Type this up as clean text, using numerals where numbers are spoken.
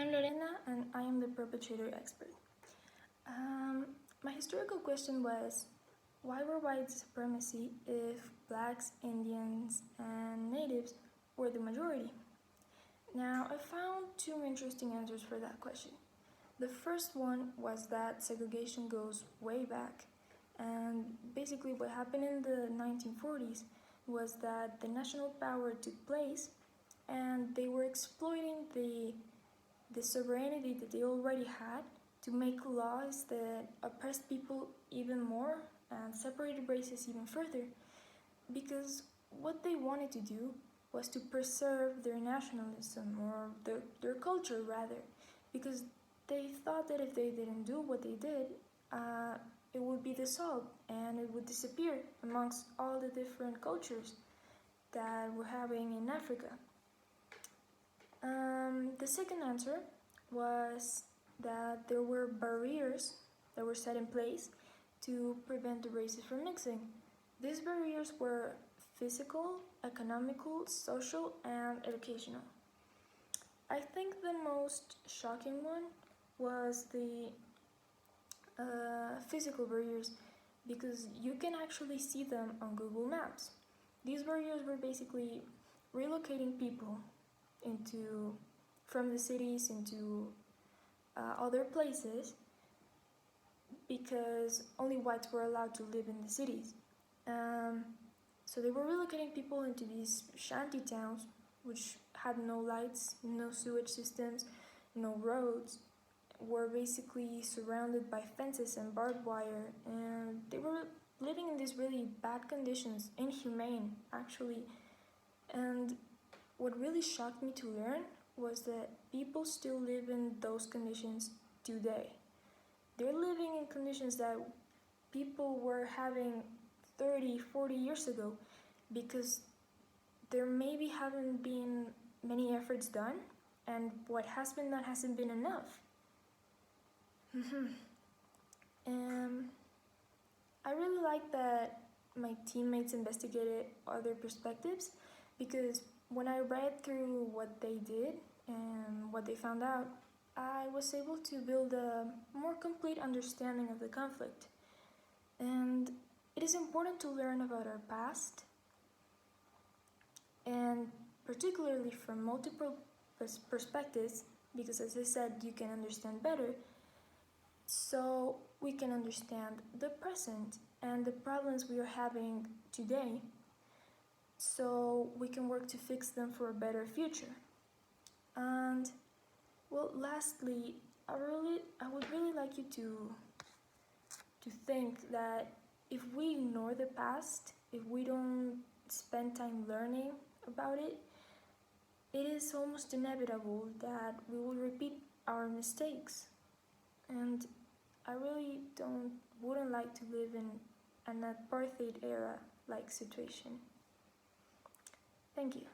I'm Lorena and I am the perpetrator expert. My historical question was, why were white supremacy if blacks, Indians, and natives were the majority? Now, I found two interesting answers for that question. The first one was that segregation goes way back, and basically what happened in the 1940s was that the national power took place and they were exploiting the sovereignty that they already had to make laws that oppressed people even more and separated races even further, because what they wanted to do was to preserve their nationalism, or their culture rather, because they thought that if they didn't do what they did, it would be dissolved and it would disappear amongst all the different cultures that we're having in Africa. The second answer was that there were barriers that were set in place to prevent the races from mixing. These barriers were physical, economical, social, and educational. I think the most shocking one was the physical barriers, because you can actually see them on Google Maps. These barriers were basically relocating people from the cities into other places, because only whites were allowed to live in the cities. So they were relocating people into these shanty towns, which had no lights, no sewage systems, no roads, were basically surrounded by fences and barbed wire, and they were living in these really bad conditions, inhumane actually. And what really shocked me to learn was that people still live in those conditions today. They're living in conditions that people were having 30, 40 years ago, because there maybe haven't been many efforts done, and what has been done hasn't been enough. I really like that my teammates investigated other perspectives, because when I read through what they did and what they found out, I was able to build a more complete understanding of the conflict. And it is important to learn about our past, and particularly from multiple perspectives, because as I said, you can understand better, so we can understand the present and the problems we are having today, so we can work to fix them for a better future. And well, lastly, I would really like you to think that if we ignore the past, if we don't spend time learning about it, it is almost inevitable that we will repeat our mistakes. And I really wouldn't like to live in an apartheid era like situation. Thank you.